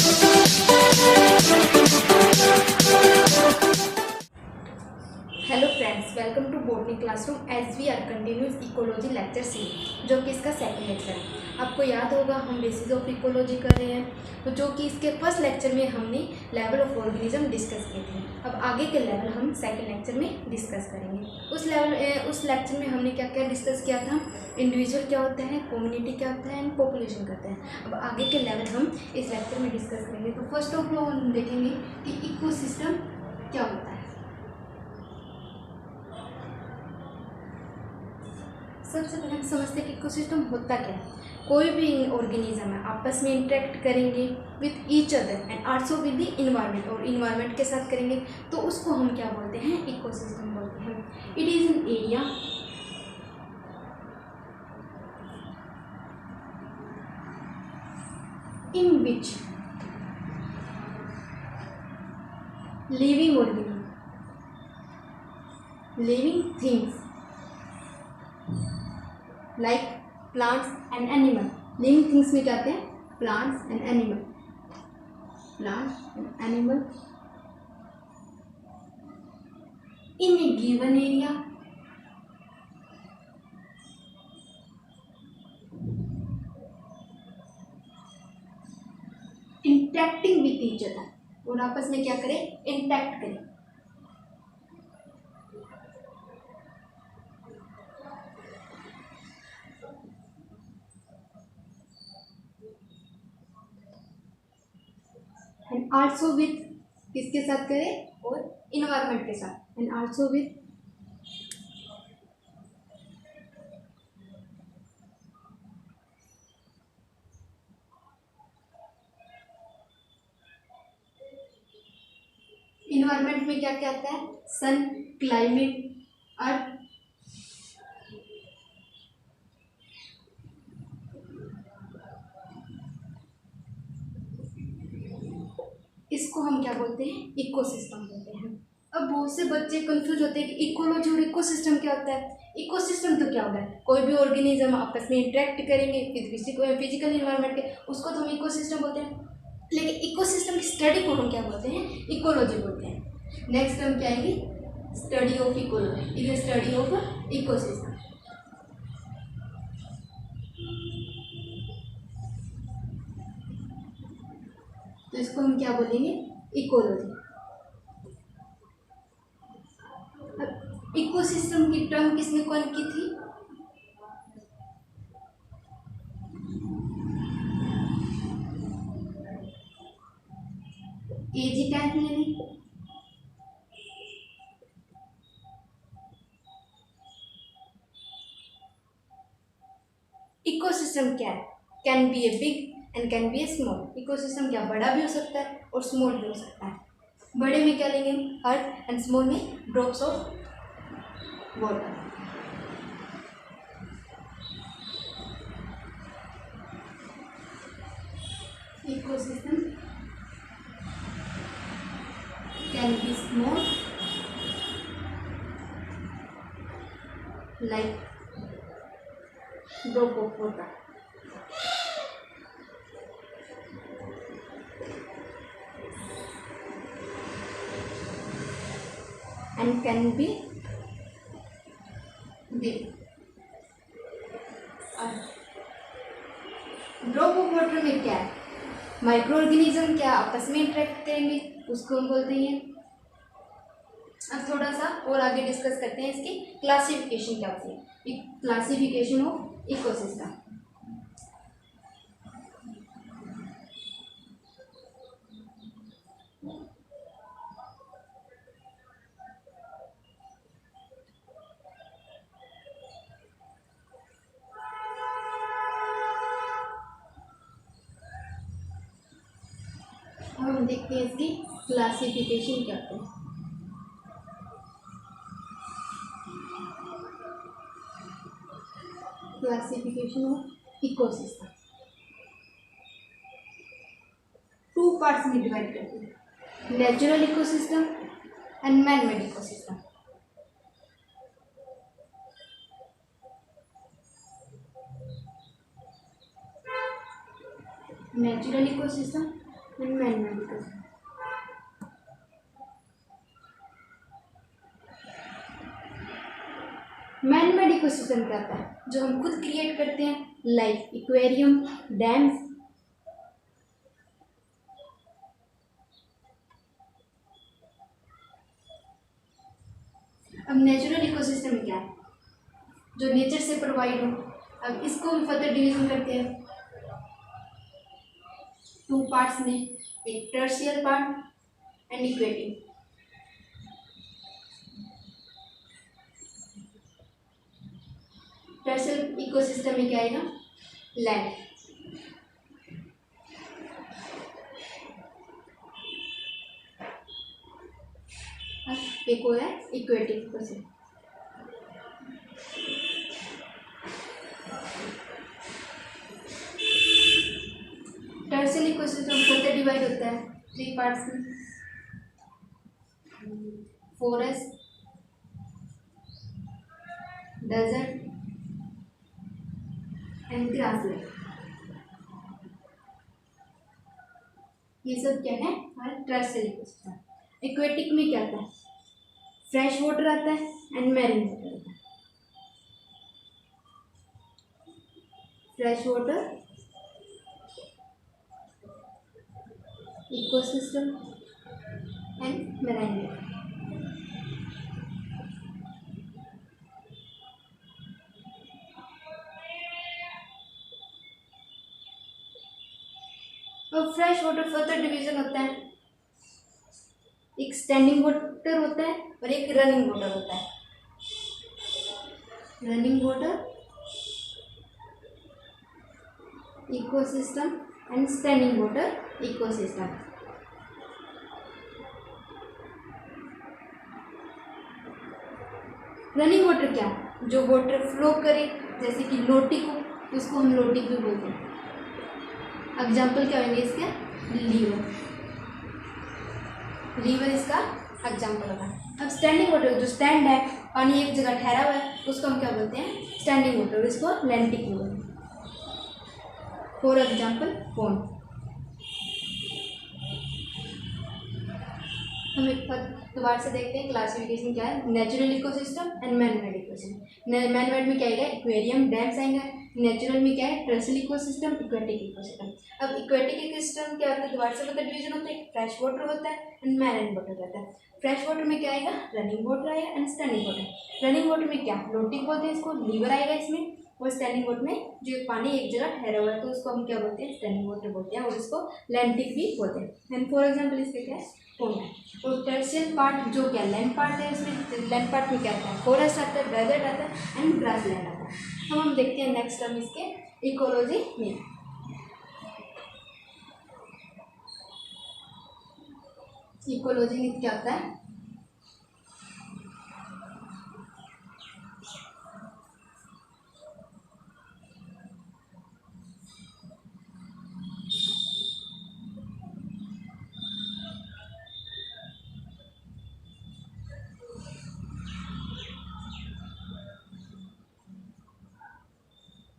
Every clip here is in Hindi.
Hello friends, welcome to botany classroom as we are continues ecology lecture series, जो कि इसका सेकंड लेक्चर है। आपको याद होगा हम बेसिस ऑफ इकोलॉजी कर रहे हैं, तो जो कि इसके फर्स्ट लेक्चर में हमने लेवल ऑफ ऑर्गेनिज्म डिस्कस किए थे। अब आगे के लेवल हम सेकंड लेक्चर में डिस्कस करेंगे। उस लेक्चर में हमने क्या क्या डिस्कस किया था, इंडिविजुअल क्या होता है, कम्युनिटी क्या होता है एंड पॉपुलेशन करते हैं। अब आगे के लेवल हम इस लेक्चर में डिस्कस करेंगे। तो फर्स्ट ऑफ ऑल हम देखेंगे कि इकोसिस्टम क्या होता है। सबसे पहले हम समझते हैं कि इकोसिस्टम होता क्या है। कोई भी ऑर्गेनिज्म है आपस में इंटरेक्ट करेंगे with each other and also with the environment, और इन्वायरमेंट के साथ करेंगे तो उसको हम क्या बोलते हैं, इकोसिस्टम बोलते हैं। It is an area in which living things like plants and animal. Living things में क्या आते हैं, plants and animal in A given area interacting with each other, और आपस में क्या करें, इंटरेक्ट करें। एंड आल्सो विथ, किसके साथ करें, और इन्वायरमेंट के साथ। एंड आल्सो विथ इन्वायरमेंट में क्या क्या आता है, सन, क्लाइमेट, अर्थ, इसको हम क्या बोलते हैं, इकोसिस्टम बोलते हैं। अब बहुत से बच्चे कंफ्यूज होते हैं कि इकोलॉजी और इकोसिस्टम क्या होता है। इकोसिस्टम तो क्या होता है, कोई भी ऑर्गेनिज्म आपस में इंटरेक्ट करेंगे फिजिकल इन्वायरमेंट के, उसको तो हम इकोसिस्टम बोलते हैं। लेकिन इकोसिस्टम की स्टडी को हम क्या बोलते हैं, इकोलॉजी बोलते हैं। नेक्स्ट हम क्या आएंगे, study of ecology is study of ecosystem. तो इसको हम क्या बोलेंगे, इकोलॉजी। इकोसिस्टम की टर्म किसने कौन की थी, एजी टैंक ने। इकोसिस्टम क्या है, can be a big and can be A small. Ecosystem क्या बड़ा भी हो सकता है और स्मॉल भी हो सकता है। बड़े में क्या लेंगे, अर्थ, एंड स्मॉल में drops of water. Ecosystem can be small like drop of water and can be big। Drop of water में क्या है, माइक्रो ऑर्गेनिज्म क्या आपस में इंटरेक्ट करेंगे, उसको हम बोलते हैं। अब थोड़ा सा और आगे डिस्कस करते हैं इसकी क्लासिफिकेशन क्या होती है, क्लासिफिकेशन ऑफ इकोसिस्टम। हम देखते हैं इसकी क्लासिफिकेशन क्या होती है। Classification of ecosystem to parts में डिवाइड करते हैं, natural ecosystem and man made ecosystem. Natural ecosystem and man medical. Man made ecosystem क्या होता है? जो हम खुद क्रिएट करते हैं, लाइक एक्वेरियम, डैम्स। अब नेचुरल इकोसिस्टम क्या है? जो नेचर से प्रोवाइड हो। अब इसको हम फर्दर डिवीजन करते हैं टू पार्ट्स में, एक terrestrial part and aquatic. Terrestrial ecosystem में क्या आएगा? लैंड। एक और है aquatic ecosystem. Terrestrial ecosystem further divide होता है 3 पार्ट्स में, फॉरेस्ट, डेजर्ट एंड ग्रासलैंड। ये सब क्या है? हमारा टर्शियल इकोसिस्टम। एक्वेटिक में क्या आता है? फ्रेश वाटर आता है एंड मैरीन वाटर आता है। Fresh water ecosystem and marine water. तो फ्रेश वाटर फर्दर डिवीजन होता है, एक स्टैंडिंग वाटर होता है और एक रनिंग वाटर होता है। Running water ecosystem and standing water ecosystem. Running water क्या? जो वाटर फ्लो करे, जैसे कि लोटी को, उसको हम लोटी भी बोलते हैं। एग्जाम्पल क्या होंगे इसके? लीवर। लीवर इसका एग्जाम्पल होगा। अब स्टैंडिंग वाटर, जो स्टैंड है, पानी एक जगह ठहरा हुआ है, उसको हम क्या बोलते हैं? Standing water. इसको लैंटिक बोलते हैं। For example pond. हम एक बार दोबारा से देखते हैं क्लासिफिकेशन क्या है। Natural ecosystem and man made ecosystem. Man made में क्या आएगा? एक्वेरियम, डैम्स आएंगे। नेचुरल में क्या है? टर्शियल इकोसिस्टम, इक्वेटिक इकोसिस्टम। अब इक्वेटिक इकोसिस्टम क्या होता है? दोबारा से मतलब डिवीजन होता है, फ्रेश वाटर होता है एंड मैरीन वाटर रहता है। फ्रेश वाटर में क्या आएगा? रनिंग वाटर आएगा and standing water. Running water में क्या? लोटिक बोलते हैं इसको, लीवर आएगा इसमें। और स्टैंडिंग वाटर में जो पानी एक जगह ठहरा हुआ है, तो उसको हम क्या बोलते हैं? स्टैंडिंग वाटर बोलते हैं, और इसको लैंटिक भी बोलते हैं। एंड फॉर एग्जाम्पल इसके क्या है? पॉन्ड है। और टर्शियल पार्ट जो क्या लैंड पार्ट है, इसमें लैंड पार्ट में क्या आता है? फॉरेस्ट आता है, डेजर्ट आता है एंड ग्रासलैंड आता है। अब हम देखते हैं नेक्स्ट टर्म इसके इकोलॉजी में। इकोलॉजी में क्या होता है?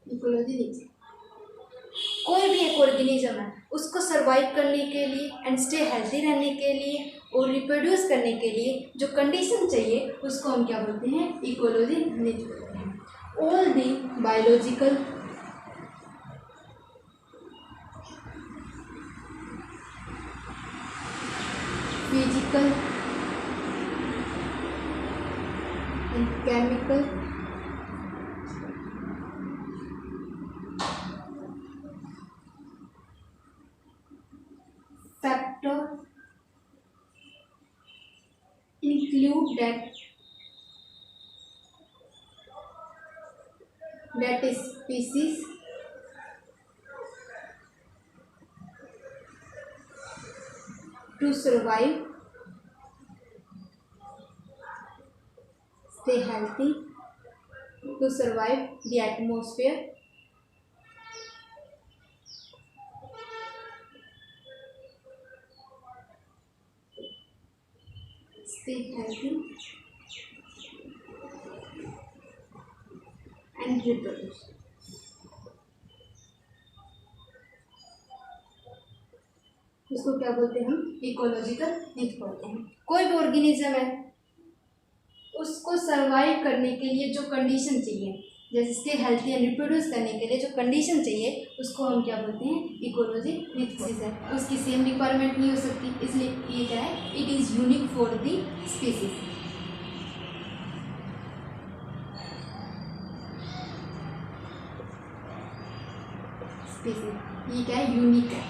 इकोलॉजी नीचे कोई भी एक ऑर्गेनिज्म है, उसको सरवाइव करने के लिए एंड स्टे हेल्थी रहने के लिए और रिप्रोड्यूस करने के लिए जो कंडीशन चाहिए, उसको हम क्या बोलते हैं? इकोलॉजी नीचे बोलते हैं। All the biological, physical and chemical factor include that species to survive, stay healthy, to survive the atmosphere, stay healthy and reproduce. उसको क्या बोलते हैं हम? इकोलॉजिकल नीड बोलते हैं। कोई भी ऑर्गेनिज्म है उसको सर्वाइव करने के लिए जो कंडीशन चाहिए, जैसे इसके हेल्थी एंड रिप्रोड्यूस करने के लिए जो कंडीशन चाहिए उसको हम क्या बोलते हैं? इकोलॉजी नीड्स है। उसकी सेम रिक्वायरमेंट नहीं हो सकती, इसलिए ये क्या है? It is unique for the species. Species ये क्या है? यूनिक है।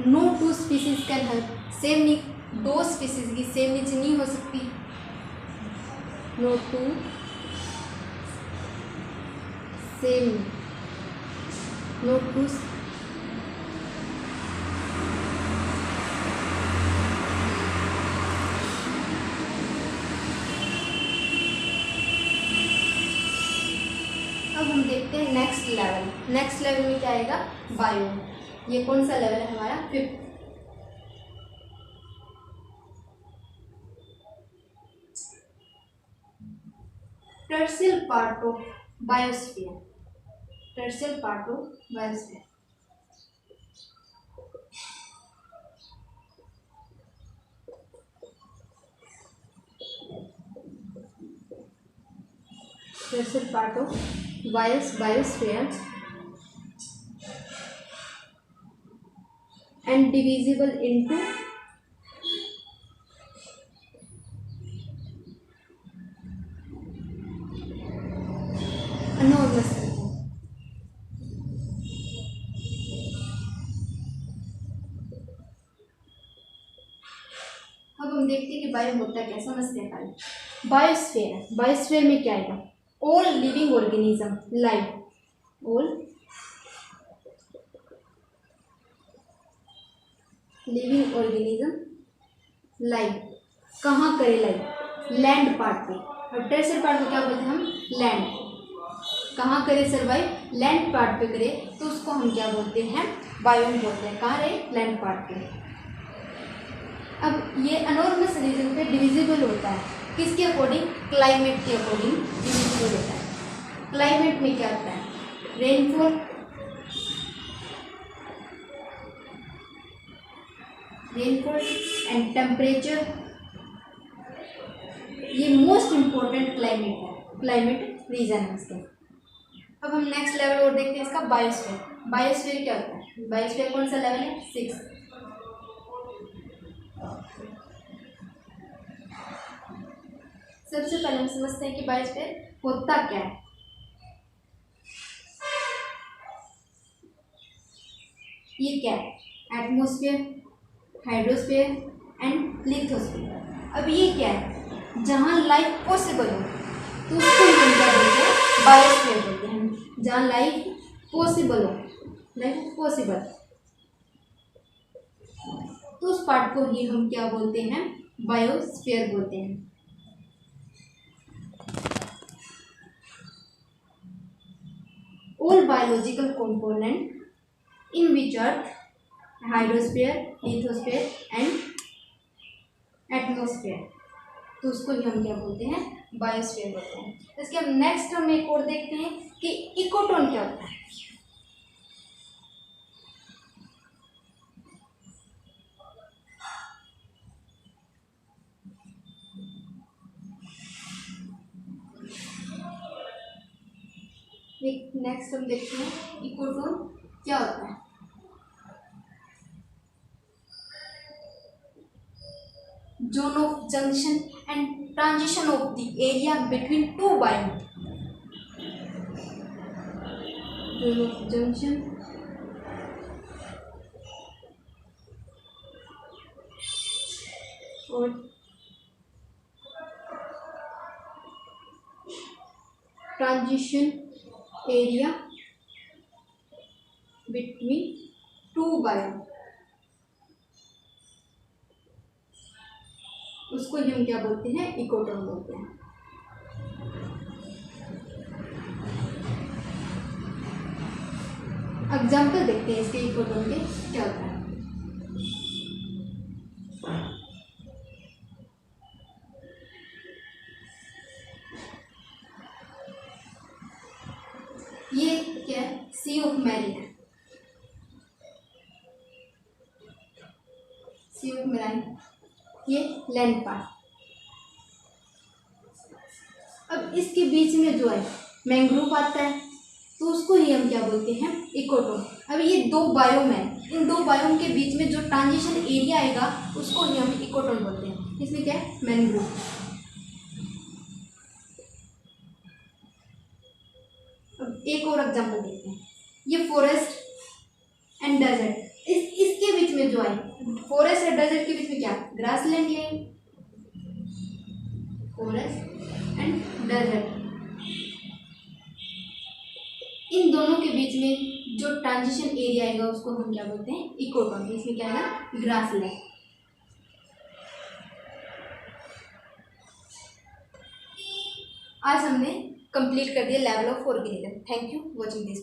No two species can help same need, दो स्पीसीज की सेम नीड्स नहीं हो सकती। No two same, no two अब हम देखते हैं नेक्स्ट लेवल। नेक्स्ट लेवल में क्या आएगा? बायोम। ये कौन सा लेवल है हमारा? 5th। Terrestrial part of biosphere. Terrestrial part of biosphere. Terrestrial part of biosphere and divisible into enormous region। अब हम देखते हैं कि बायो होता क्या, समझते हैं पहले। बायोस्फीयर, बायोस्फीयर में क्या आएगा? All living organism live, all living organism live. कहाँ करे लाइव? लैंड पार्ट पे। और टेरेस्ट्रियल पार्ट को क्या बोलते हैं हम? लैंड। कहाँ करे सर्वाइव? लैंड पार्ट पे करे तो उसको हम क्या बोलते हैं? बायोम बोलते हैं। कहाँ रहे? लैंड पार्ट पे। अब ये एनॉर्मस रीजन पे डिविजिबल होता है, किसके अकॉर्डिंग? क्लाइमेट के अकॉर्डिंग डिविजिबल होता है। क्लाइमेट में क्या होता है? रेनफॉल, रेनफॉल एंड टेम्परेचर, ये मोस्ट इम्पोर्टेंट क्लाइमेट है, क्लाइमेट रीजन है इसके। अब हम नेक्स्ट लेवल और देखते हैं इसका, बायोस्फीयर। बायोस्फीयर क्या होता है? बायोस्फीयर कौन सा लेवल है? 6। सबसे पहले हम समझते हैं कि बायोस्फीयर होता क्या है। ये क्या है? Atmosphere, hydrosphere and lithosphere. अब ये क्या है? जहाँ लाइफ पॉसिबल हो तो उसको हम क्या बोलते हैं? बायोस्फीयर बोलते हैं। जहाँ लाइफ पॉसिबल हो, लाइफ पॉसिबल, तो उस पार्ट को ही हम क्या बोलते हैं? बायोस्फीयर बोलते हैं। All biological component in which are hydrosphere, lithosphere and atmosphere, तो उसको ही हम क्या बोलते हैं? बायोस्फीयर बोलते हैं। इसके हम नेक्स्ट हम एक और देखते हैं कि इकोटोन क्या होता है। नेक्स्ट हम देखते हैं इकोटोन क्या होता है। Zone of junction and transition of the area between two biome. Zone of junction और transition area between two biome, उसको ही हम क्या बोलते हैं? इकोटोन बोलते हैं। एग्जाम्पल देखते हैं इसके इकोटोन के क्या होता है। ये क्या है? सी ऑफ मैरिन है। सी ऑफ मेराइन, ये लैंड पार्ट। अब इसके बीच में जो है मैंग्रोव आता है, तो उसको ही हम क्या बोलते हैं, इकोटोन। अब ये दो बायोम है, इन दो बायोम के बीच में जो ट्रांजिशन एरिया आएगा उसको ही हम इकोटोन बोलते हैं। इसमें क्या है, मैंग्रोव। अब एक और एग्जांपल देखते हैं, ये फॉरेस्ट एंड डेजर्ट। इसके बीच में जो है, फॉरेस्ट एंड डेजर्ट के बीच में क्या, ग्रासलैंड, ये फॉरेस्ट एंड डेजर्ट। इन दोनों के बीच में जो ट्रांजिशन एरिया आएगा उसको हम क्या बोलते हैं, इकोटोन। इसमें क्या आएगा, ग्रासलैंड। आज हमने कंप्लीट कर दिया level of organism. Thank you watching this.